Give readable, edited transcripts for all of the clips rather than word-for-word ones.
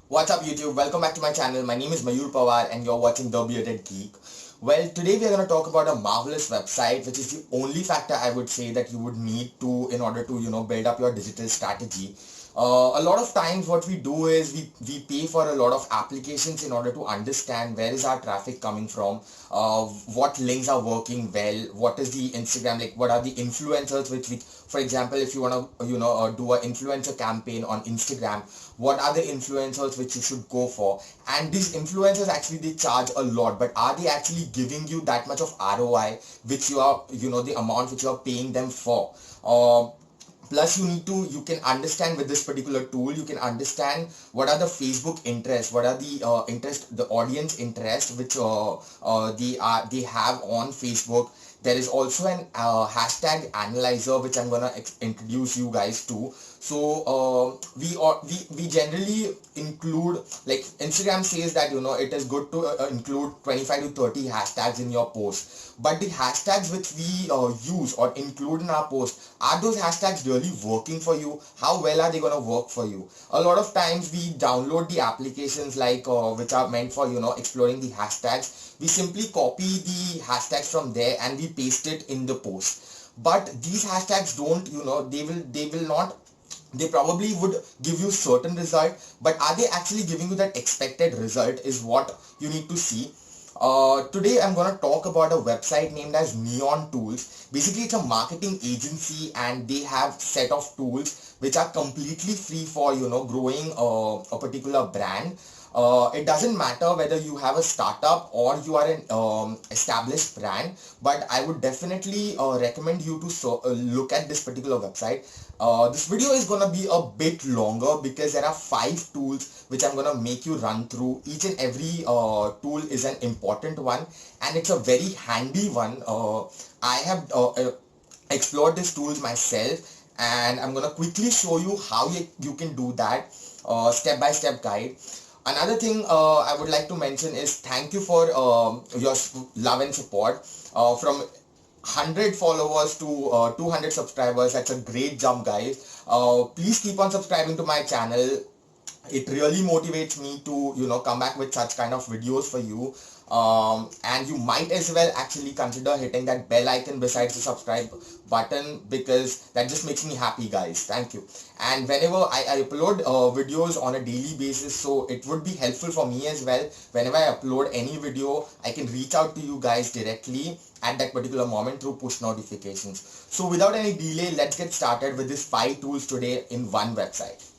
What's up YouTube? Welcome back to my channel. My name is Mayur Pawar and you're watching The Bearded Geek. Well, today we are going to talk about a marvelous website, which is the only factor I would say that you would need to in order to, build up your digital strategy. A lot of times what we do is we pay for a lot of applications in order to understand where is our traffic coming from, what links are working well, what is the Instagram, like what are the influencers which we, for example, if you want to, do an influencer campaign on Instagram, what are the influencers which you should go for? And these influencers actually they charge a lot, but are they actually giving you that much of ROI which you are, the amount which you are paying them for? Plus you can understand with this particular tool, you can understand what are the Facebook interests, what are the the audience interest which they have on Facebook. There is also an hashtag analyzer which I'm gonna introduce you guys to. So we generally include, like Instagram says that it is good to include 25 to 30 hashtags in your post, but the hashtags which we use or include in our post, are those hashtags really working for you? How well are they going to work for you? A lot of times we download the applications like which are meant for exploring the hashtags. We simply copy the hashtags from there and we paste it in the post, but these hashtags don't, they will not, they probably would give you certain result, but are they actually giving you that expected result is what you need to see. Today I'm going to talk about a website named as Neon Tools. Basically it's a marketing agency and they have set of tools which are completely free for growing a particular brand. It doesn't matter whether you have a startup or you are an established brand, but I would definitely recommend you to look at this particular website. This video is gonna be a bit longer because there are 5 tools which I'm gonna make you run through. Each and every tool is an important one and it's a very handy one. I have explored these tools myself and I'm gonna quickly show you how you can do that, step-by-step guide. Another thing I would like to mention is thank you for your love and support. From 100 followers to 200 subscribers, that's a great jump, guys. Please keep on subscribing to my channel. It really motivates me to come back with such kind of videos for you. And you might as well actually consider hitting that bell icon besides the subscribe button, because that just makes me happy, guys. Thank you. And whenever I upload videos on a daily basis, so it would be helpful for me as well. Whenever I upload any video, I can reach out to you guys directly at that particular moment through push notifications. So without any delay, let's get started with these 5 tools today in one website.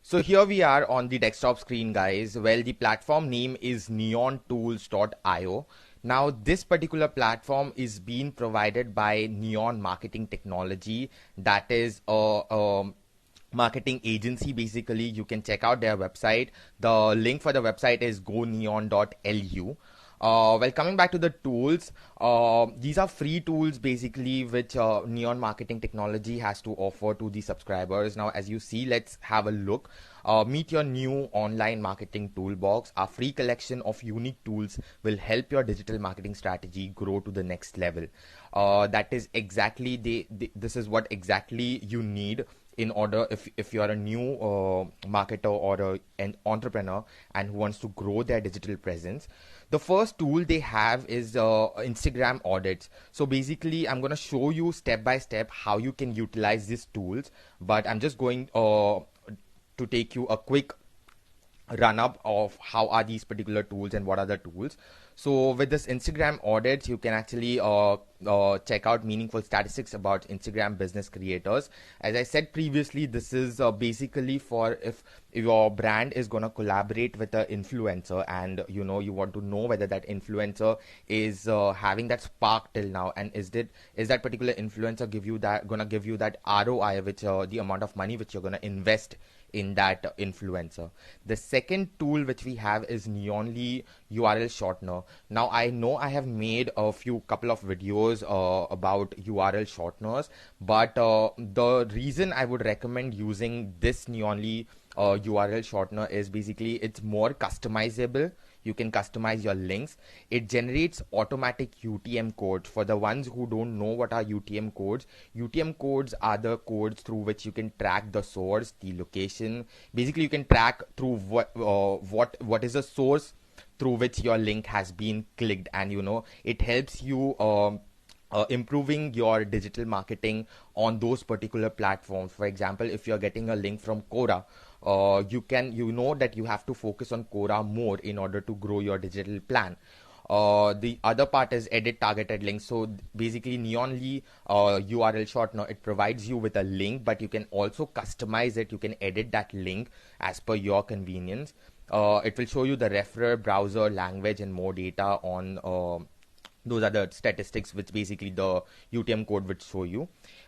So here we are on the desktop screen, guys. Well, the platform name is neontools.io. Now, this particular platform is being provided by Neon Marketing Technology. That is a marketing agency. Basically, you can check out their website. The link for the website is goneon.lu. Well, coming back to the tools, these are free tools basically which Neon Marketing Technology has to offer to the subscribers. Now, as you see, let's have a look. Meet your new online marketing toolbox. Our free collection of unique tools will help your digital marketing strategy grow to the next level. That is exactly this is what exactly you need in order if you are a new marketer or an entrepreneur and who wants to grow their digital presence. The first tool they have is Instagram audits. So basically I'm going to show you step by step how you can utilize these tools, but I'm just going to take you a quick run up of how are these particular tools and what are the tools. So with this Instagram audits, you can actually check out meaningful statistics about Instagram business creators. As I said previously, this is basically for if your brand is going to collaborate with an influencer and you want to know whether that influencer is having that spark till now, and is that particular influencer gonna give you that ROI, which the amount of money which you're going to invest in that influencer. The second tool which we have is Neonly URL shortener. Now I know I have made a couple of videos about URL shorteners, but the reason I would recommend using this Neonly URL shortener is basically it's more customizable. you can customize your links. It generates automatic UTM codes. For the ones who don't know what are UTM codes are the codes through which you can track the source, the location. Basically, you can track through what is the source through which your link has been clicked, and it helps you improving your digital marketing on those particular platforms. For example, if you're getting a link from Quora, you know that you have to focus on Quora more in order to grow your digital plan. The other part is edit targeted links. So basically, Neonly URL shortener, it provides you with a link, but you can also customize it. You can edit that link as per your convenience. It will show you the referrer, browser, language, and more data on those are the statistics which basically the UTM code would show you.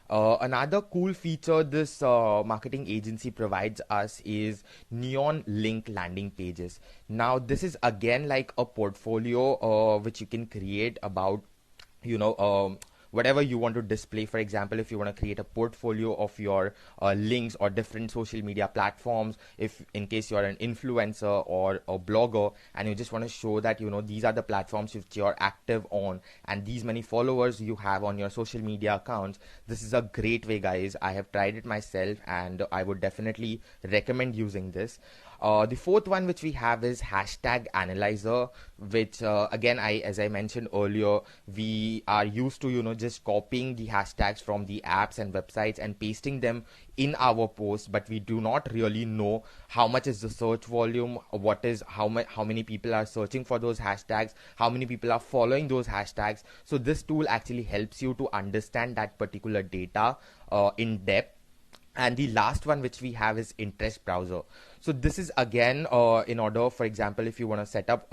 Another cool feature this marketing agency provides us is Neon link landing pages. Now, this is again like a portfolio which you can create about, whatever you want to display. For example, if you want to create a portfolio of your links or different social media platforms, if in case you're an influencer or a blogger and you just want to show that these are the platforms which you're active on and these many followers you have on your social media accounts, this is a great way, guys. I have tried it myself and I would definitely recommend using this. The fourth one which we have is hashtag analyzer, which again, as I mentioned earlier, we are used to just copying the hashtags from the apps and websites and pasting them in our posts, but we do not really know how much is the search volume, how many people are searching for those hashtags, how many people are following those hashtags. So this tool actually helps you to understand that particular data in depth. And the last one which we have is interest browser. So this is again in order, for example, if you want to set up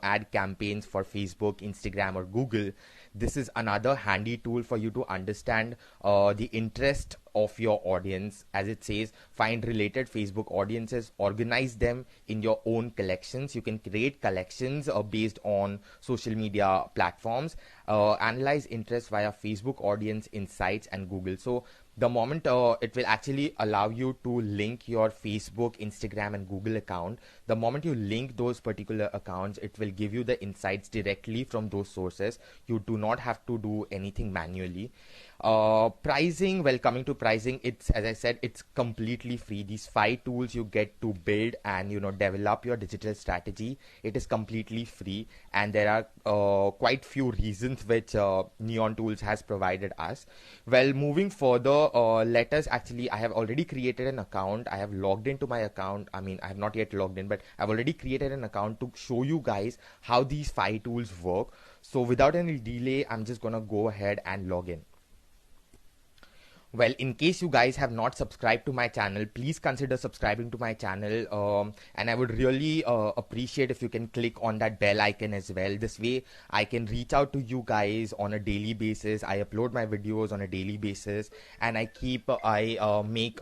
ad campaigns for Facebook, Instagram, or Google, this is another handy tool for you to understand the interest of your audience. As it says, find related Facebook audiences, organize them in your own collections. You can create collections based on social media platforms, analyze interest via Facebook audience insights and Google. So the moment it will actually allow you to link your Facebook, Instagram, and Google account. The moment you link those particular accounts, it will give you the insights directly from those sources. You do not have to do anything manually. Pricing, well, coming to pricing, it's, as I said, it's completely free. These 5 tools you get to build and develop your digital strategy, it is completely free, and there are quite few reasons which Neon Tools has provided us. Well, moving further, let us actually, I have already created an account. I have logged into my account. I mean, I have not yet logged in, but I've already created an account to show you guys how these 5 tools work. So without any delay, I'm just gonna go ahead and log in. Well, in case you guys have not subscribed to my channel, please consider subscribing to my channel, and I would really appreciate if you can click on that bell icon as well. This way I can reach out to you guys on a daily basis. I upload my videos on a daily basis, and I make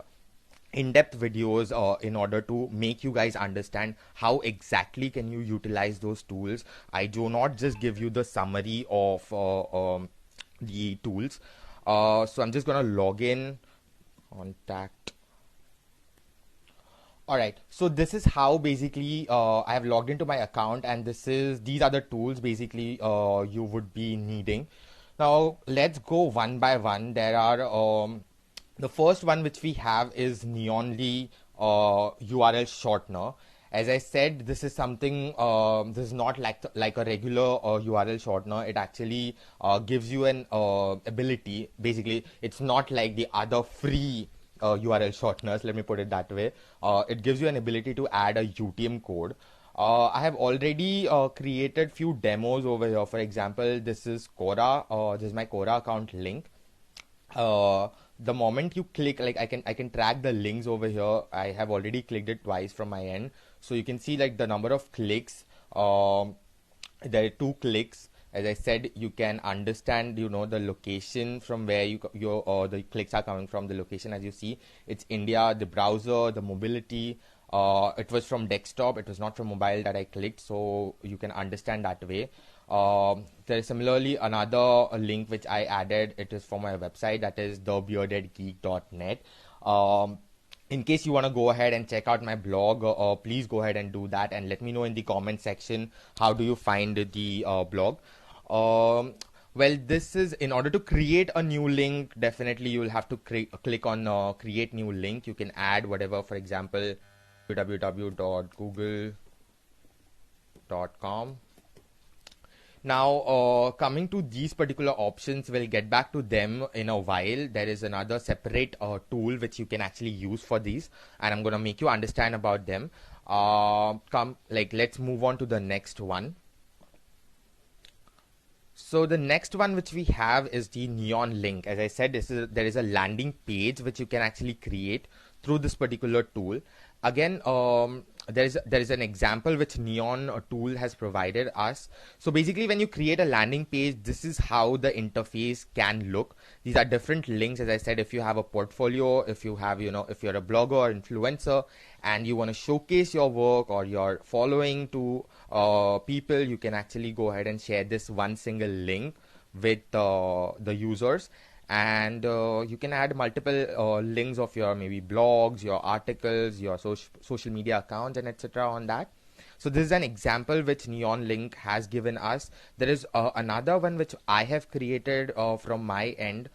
in-depth videos in order to make you guys understand how exactly can you utilize those tools. I do not just give you the summary of the tools. So I'm just gonna log in, contact. Alright, so this is how basically I have logged into my account, and these are the tools basically you would be needing. Now let's go one by one. There are the first one which we have is Neonly URL shortener. As I said, this is something, this is not like a regular URL shortener. It actually gives you an ability. Basically, it's not like the other free URL shorteners, let me put it that way. It gives you an ability to add a UTM code. I have already created few demos over here. For example, this is Quora. This is my Quora account link. The moment you click, like I can track the links over here. I have already clicked it twice from my end. So you can see like the number of clicks. There are 2 clicks. As I said, you can understand, the location from where the clicks are coming from. The location, as you see, it's India, the browser, the mobility. It was from desktop. It was not from mobile that I clicked. So you can understand that way. There is similarly another link which I added. It is from my website, that is thebeardedgeek.net. in case you want to go ahead and check out my blog, please go ahead and do that, and let me know in the comment section how do you find the blog. Um, well, this is in order to create a new link. Definitely, you will have to click on create new link. You can add whatever, for example, www.google.com. Now, coming to these particular options, we'll get back to them in a while. There is another separate tool which you can actually use for these, and I'm gonna make you understand about them. Let's move on to the next one. So the next one which we have is the Neon link. As I said, there is a landing page which you can actually create through this particular tool. Again, there is an example which Neon tool has provided us. So basically, when you create a landing page, this is how the interface can look. These are different links. As I said, if you have a portfolio, if you have, if you're a blogger or influencer and you want to showcase your work or your following to people, you can actually go ahead and share this one single link with the users, and you can add multiple links of your maybe blogs, your articles, your social media accounts, and etc. on that. So this is an example which Neon link has given us. There is another one which I have created from my end.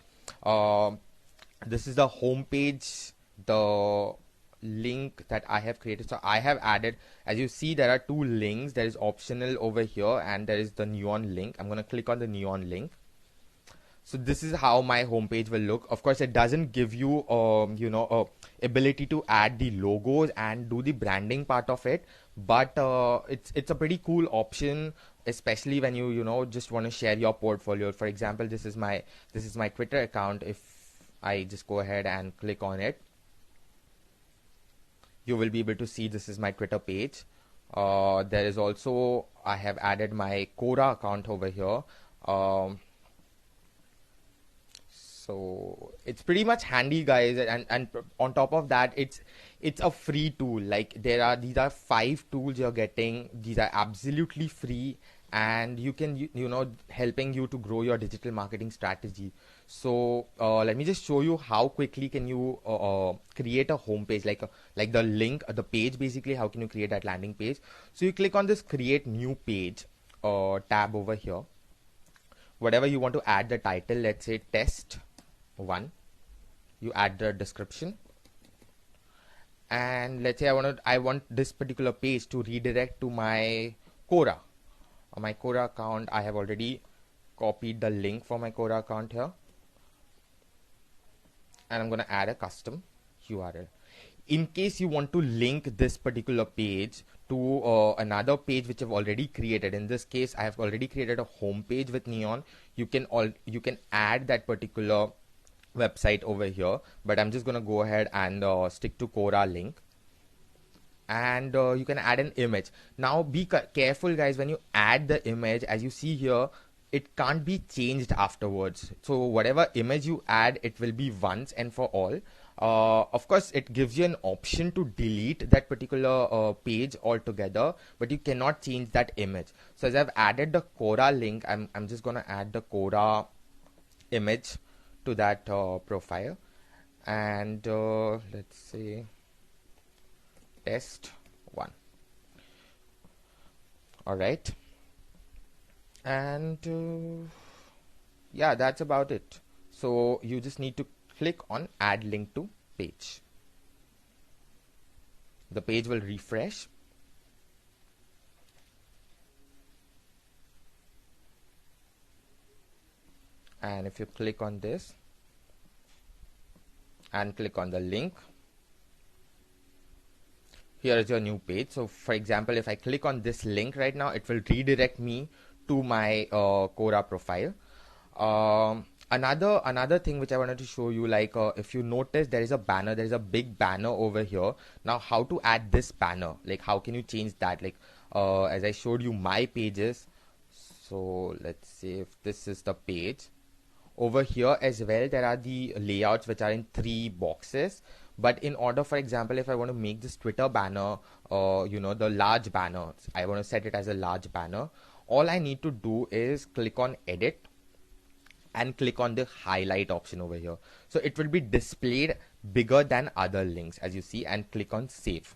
This is the home page, the link that I have created. So I have added, as you see, there are two links. There is optional over here, and there is the Neon link. I'm going to click on the Neon link. So this is how my homepage will look. Of course, it doesn't give you, ability to add the logos and do the branding part of it. But it's a pretty cool option, especially when you just want to share your portfolio. For example, this is my Twitter account. If I just go ahead and click on it, you will be able to see this is my Twitter page. There is also, I have added my Quora account over here. So it's pretty much handy, guys, and on top of that, it's a free tool. Like these are 5 tools you're getting. These are absolutely free, and you can helping you to grow your digital marketing strategy. So let me just show you how quickly can you create a homepage, like the link, the page. Basically, how can you create that landing page? So you click on this create new page tab over here. Whatever you want to add the title, let's say test 1. You add the description, and let's say I want this particular page to redirect to my Quora. My Quora account, I have already copied the link for my Quora account here, and I'm going to add a custom URL. In case you want to link this particular page to another page which I've already created, in this case I have already created a home page with Neon. You can add that particular website over here, but I'm just gonna go ahead and stick to Quora link, and you can add an image. Now be careful, guys, when you add the image. As you see here, it can't be changed afterwards. So whatever image you add, it will be once and for all. Of course, it gives you an option to delete that particular page altogether, but you cannot change that image. So as I've added the Quora link, I'm just gonna add the Quora image to that profile, and let's say test 1. All right, and yeah, that's about it. So you just need to click on add link to page. The page will refresh, and if you click on this and click on the link, here is your new page. So for example, if I click on this link right now, it will redirect me to my Quora profile. Another thing which I wanted to show you, like if you notice, there is a banner, there is a big banner over here. Now how to add this banner, like how can you change that? Like as I showed you my pages, so let's say if this is the page, over here as well there are the layouts which are in 3 boxes. But in order, for example, if I want to make this Twitter banner, the large banner, I want to set it as a large banner. All I need to do is click on edit, and click on the highlight option over here. So it will be displayed bigger than other links, as you see, and click on save.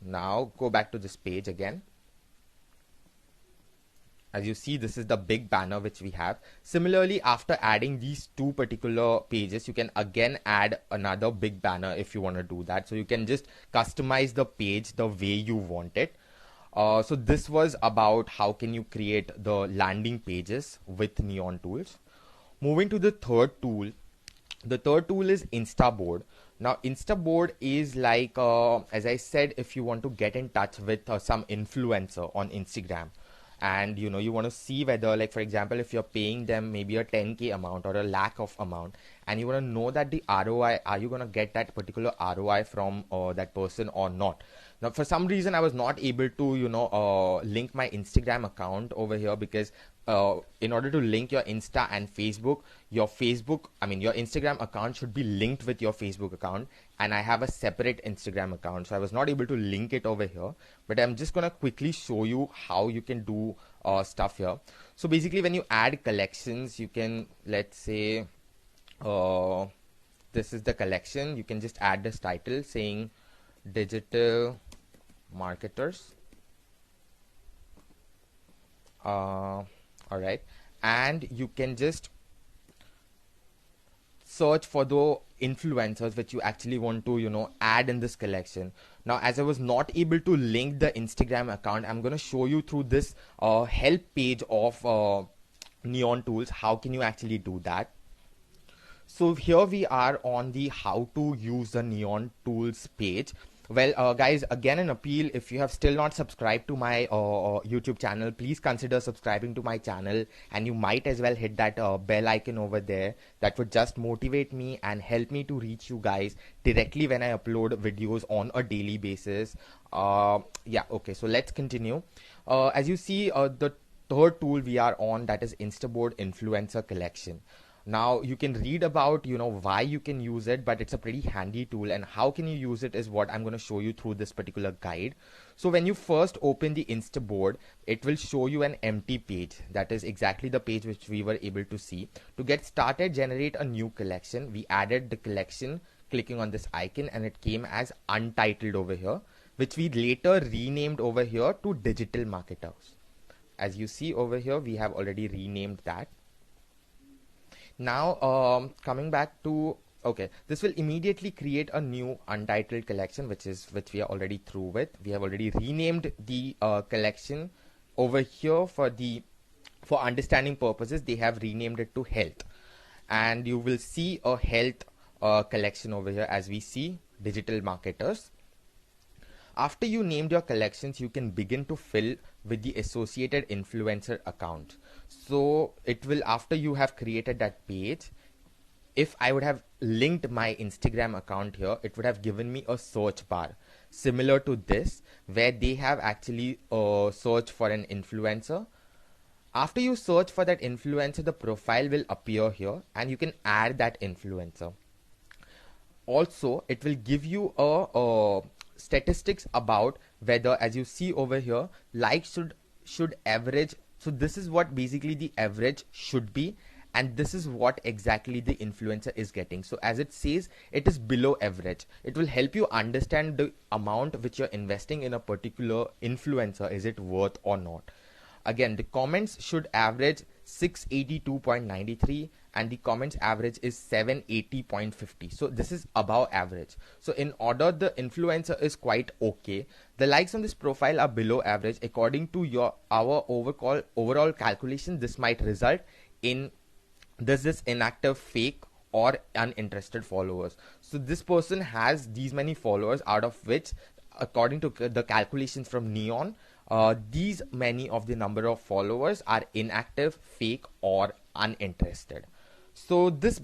Now go back to this page again. As you see, this is the big banner which we have. Similarly, after adding these two particular pages, you can again add another big banner if you want to do that. So you can just customize the page the way you want it. So this was about how can you create the landing pages with Neon Tools. Moving to the third tool. The third tool is Instaboard. Now Instaboard is like, as I said, if you want to get in touch with some influencer on Instagram, and you want to see whether, like for example, if you're paying them maybe a 10k amount or a lakh of amount, and you want to know that the ROI, are you going to get that particular ROI from that person or not. Now for some reason I was not able to link my Instagram account over here, because in order to link your Insta and Facebook, your Instagram account should be linked with your Facebook account, and I have a separate Instagram account, so I was not able to link it over here. But I'm just gonna quickly show you how you can do stuff here. So basically, when you add collections, you can, let's say, this is the collection. You can just add this title saying digital marketers. Alright, and you can just search for the influencers which you actually want to add in this collection. Now as I was not able to link the Instagram account, I'm going to show you through this help page of Neon Tools how can you actually do that. So here we are on the how to use the Neon Tools page. Well, guys, again an appeal, if you have still not subscribed to my YouTube channel, please consider subscribing to my channel, and you might as well hit that bell icon over there. That would just motivate me and help me to reach you guys directly when I upload videos on a daily basis. Yeah, okay, so let's continue. As you see, the third tool we are on, that is Instaboard Influencer Collection. Now you can read about why you can use it, but it's a pretty handy tool, and how can you use it is what I'm going to show you through this particular guide. So when you first open the Instaboard, it will show you an empty page. That is exactly the page which we were able to see. To get started, generate a new collection. We added the collection clicking on this icon, and it came as untitled over here, which we later renamed over here to Digital Marketers. As you see over here, we have already renamed that. Now coming back to, okay, this will immediately create a new untitled collection, which we are already through with. We have already renamed the collection over here for understanding purposes. They have renamed it to health, and you will see a health collection over here as we see Digital Marketers. After you named your collections, you can begin to fill with the associated influencer account. So it will, after you have created that page, if I would have linked my Instagram account here, it would have given me a search bar similar to this, where they have actually searched for an influencer. After you search for that influencer, the profile will appear here, and you can add that influencer. Also, it will give you a statistics about whether, as you see over here, likes should average. So this is what basically the average should be, and this is what exactly the influencer is getting. So as it says, it is below average. It will help you understand the amount which you're investing in a particular influencer, is it worth or not. Again, the comments should average 682.93, and the comments average is 780.50. So this is above average. So in order, the influencer is quite okay. The likes on this profile are below average. According to our overall calculation, this might result in this inactive, fake, or uninterested followers. So this person has these many followers, out of which, according to the calculations from Neon, these many of the number of followers are inactive, fake, or uninterested. So this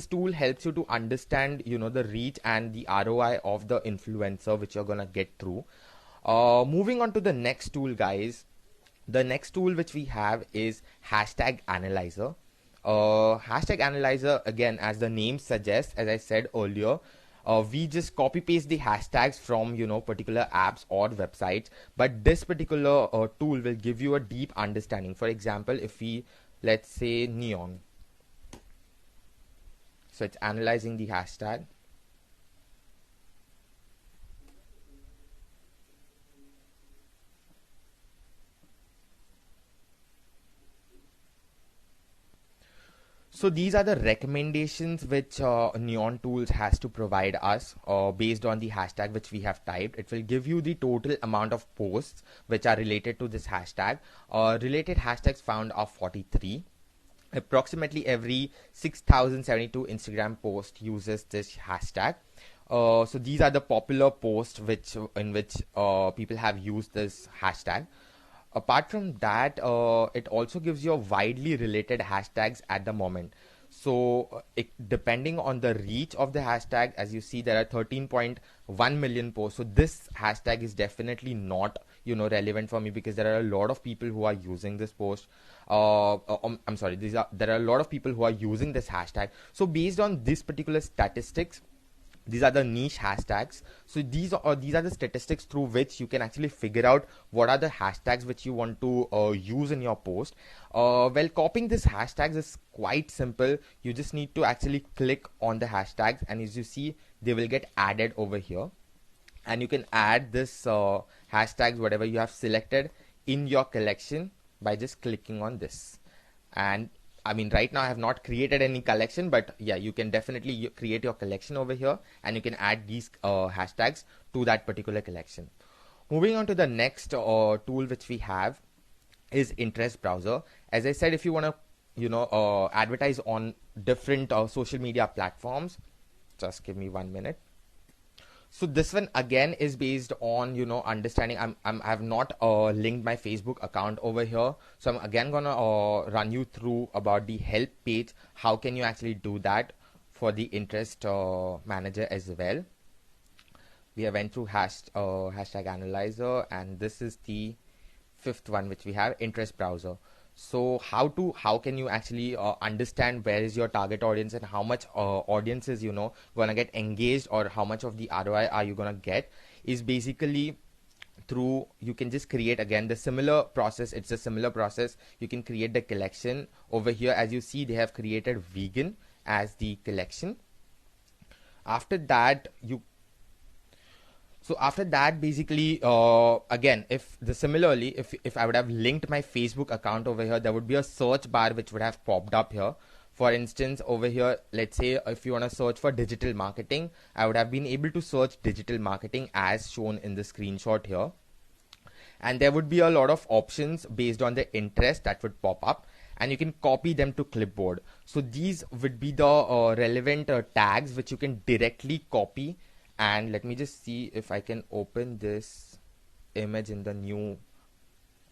tool helps you to understand the reach and the ROI of the influencer which you're gonna get through. Moving on to the next tool, guys. The next tool which we have is Hashtag Analyzer. Hashtag Analyzer, again, as the name suggests, as I said earlier, we just copy paste the hashtags from particular apps or websites, but this particular tool will give you a deep understanding. For example, if we let's say neon. So it's analyzing the hashtag. So these are the recommendations which Neon Tools has to provide us based on the hashtag which we have typed. It will give you the total amount of posts which are related to this hashtag. Related hashtags found are 43. Approximately every 6,072 Instagram post uses this hashtag. So these are the popular posts in which people have used this hashtag. Apart from that, it also gives you widely related hashtags at the moment. So depending on the reach of the hashtag, as you see, there are 13.1 million posts. So this hashtag is definitely not, relevant for me, because there are a lot of people who are using this post. I'm sorry, there are a lot of people who are using this hashtag. So based on this particular statistics, these are the niche hashtags. So these are the statistics through which you can actually figure out what are the hashtags which you want to use in your post. Well, copying these hashtags is quite simple. You just need to actually click on the hashtags, and as you see, they will get added over here. And you can add this hashtags, whatever you have selected, in your collection by just clicking on this. And I mean, right now I have not created any collection, but yeah, you can definitely create your collection over here, and you can add these hashtags to that particular collection. Moving on to the next tool which we have is Interest Browser. As I said, if you want to, advertise on different social media platforms, just give me 1 minute. So this one again is based on understanding. I've not linked my Facebook account over here, so I'm again gonna run you through about the help page. How can you actually do that for the interest manager as well? We have went through hashtag analyzer, and this is the fifth one which we have, Interest Browser. So how can you actually understand where is your target audience and how much audience is gonna get engaged, or how much of the ROI are you gonna get, is basically through, you can just create again the similar process. It's a similar process. You can create the collection over here. As you see, they have created vegan as the collection. After that, basically, again, if I would have linked my Facebook account over here, there would be a search bar which would have popped up here. For instance, over here, let's say if you want to search for digital marketing, I would have been able to search digital marketing as shown in the screenshot here. And there would be a lot of options based on the interest that would pop up, and you can copy them to clipboard. So these would be the relevant tags which you can directly copy. And let me just see if I can open this image in the new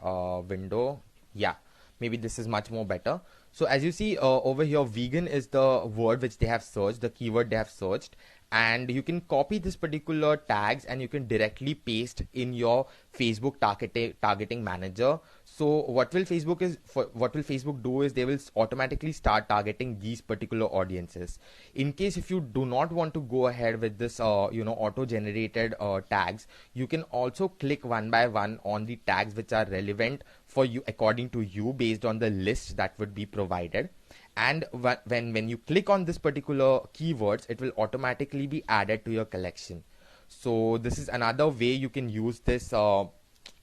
window. Yeah, maybe this is much more better. So as you see over here, vegan is the word which they have searched, the keyword they have searched, and you can copy this particular tags and you can directly paste in your Facebook targeting manager. So what will Facebook do is they will automatically start targeting these particular audiences. In case if you do not want to go ahead with this auto generated tags, you can also click one by one on the tags which are relevant for you according to you based on the list that would be provided. And when you click on this particular keywords, it will automatically be added to your collection. So this is another way you can use this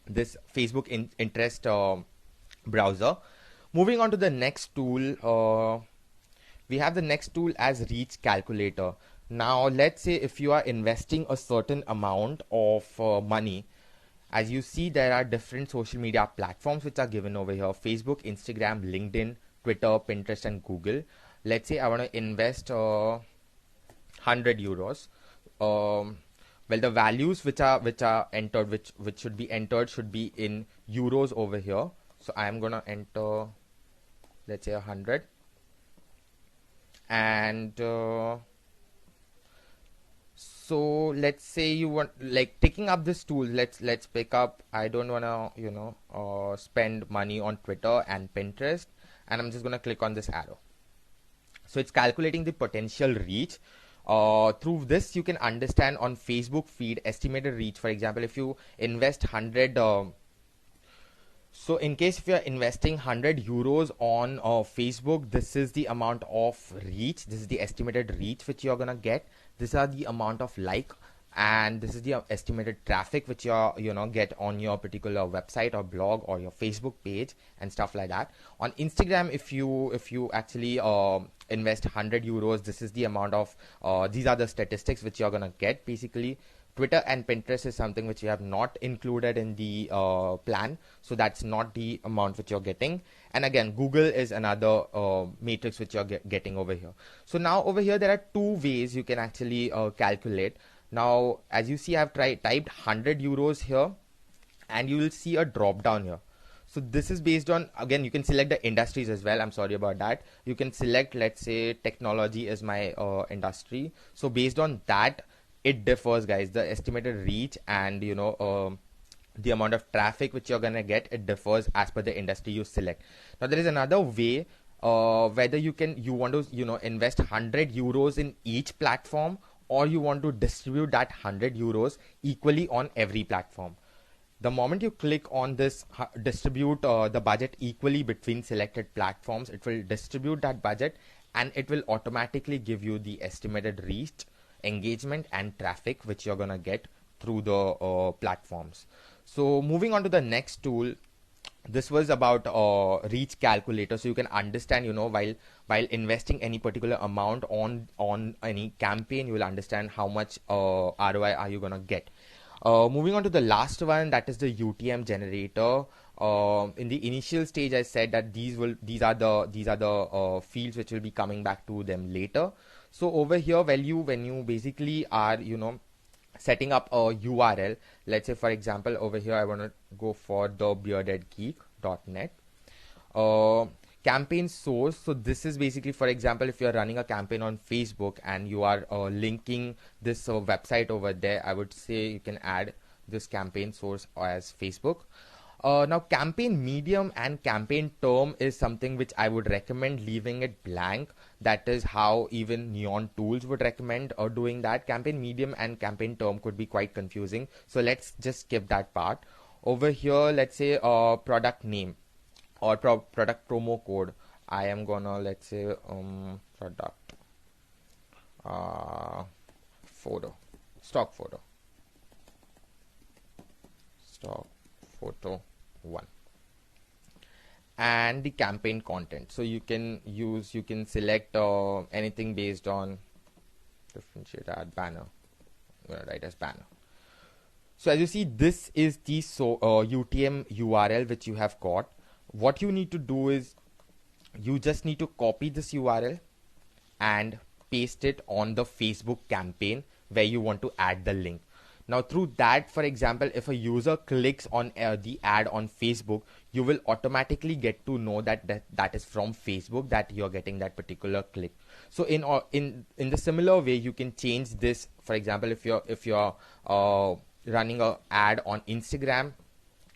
this Facebook interest browser. Moving on to the next tool, we have the next tool as Reach Calculator. Now let's say if you are investing a certain amount of money. As you see, there are different social media platforms which are given over here: Facebook, Instagram, LinkedIn, Twitter, Pinterest, and Google. Let's say I want to invest 100 euros. Well, the values which are entered, which should be entered, should be in euros over here. So I am gonna enter, let's say 100, and so let's say you want, like, picking up this tool. Let's pick up. I don't wanna spend money on Twitter and Pinterest, and I'm just gonna click on this arrow. So it's calculating the potential reach. Through this, you can understand on Facebook feed estimated reach. For example, if you invest 100 So in case if you're investing 100 euros on Facebook, this is the amount of reach. This is the estimated reach which you're gonna get. These are the amount of like, and this is the estimated traffic which you're get on your particular website or blog or your Facebook page and stuff like that. On Instagram, if you actually invest 100 euros, this is the amount of these are the statistics which you're gonna get basically. Twitter and Pinterest is something which we have not included in the plan, so that's not the amount which you're getting. And again, Google is another matrix which you're getting over here. So now over here there are two ways you can actually calculate. Now as you see, I've typed 100 euros here, and you will see a drop down here. So this is based on, again, you can select the industries as well. I'm sorry about that. You can select, let's say technology is my industry. So based on that, it differs, guys. The estimated reach and the amount of traffic which you're gonna get, it differs as per the industry you select. Now there is another way, whether you want to invest 100 euros in each platform, or you want to distribute that 100 euros equally on every platform. The moment you click on this distribute the budget equally between selected platforms, it will distribute that budget and it will automatically give you the estimated reach, engagement and traffic which you're gonna get through the platforms. So moving on to the next tool, this was about reach calculator, so you can understand, while investing any particular amount on any campaign, you will understand how much ROI are you gonna get. Moving on to the last one, that is the UTM generator. In the initial stage, I said that these are the fields which will be coming back to them later. So over here, when you basically are setting up a URL, let's say for example over here I want to go for thebeardedgeek.net. Campaign source, so this is basically, for example, if you're running a campaign on Facebook and you are linking this website over there, I would say you can add this campaign source as Facebook. Now campaign medium and campaign term is something which I would recommend leaving it blank. That is how even Neon Tools would recommend doing that. Campaign medium and campaign term could be quite confusing, so let's just skip that part. Over here, let's say product name or product promo code. I am gonna, let's say product photo, stock photo 1, and the campaign content. So you can select anything based on differentiate ad banner. I'm gonna write as banner. So as you see, this is the UTM URL which you have got. What you need to do is you just need to copy this URL and paste it on the Facebook campaign where you want to add the link. Now through that, for example, if a user clicks on the ad on Facebook, you will automatically get to know that is from Facebook that you're getting that particular click. So in the similar way, you can change this. For example, if you're running a ad on Instagram,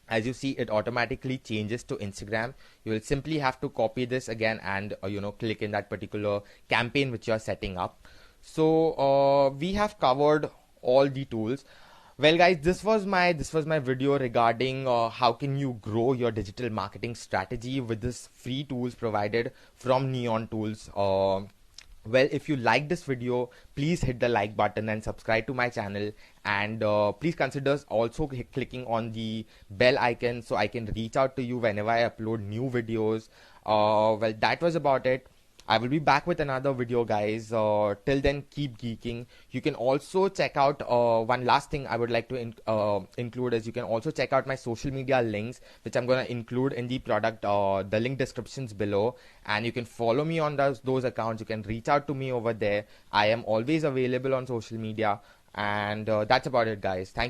as you see, it automatically changes to Instagram. You will simply have to copy this again and click in that particular campaign which you are setting up. So we have covered all the tools. Well guys, this was my video regarding how can you grow your digital marketing strategy with this free tools provided from Neon Tools. Well, if you like this video, please hit the like button and subscribe to my channel, and please consider also clicking on the bell icon so I can reach out to you whenever I upload new videos. Well, that was about it. I will be back with another video, guys. Till then, keep geeking. You can also check out one last thing I would like to include is you can also check out my social media links, which I'm going to include in the product the link descriptions below, and you can follow me on those accounts. You can reach out to me over there. I am always available on social media, and that's about it, guys. Thank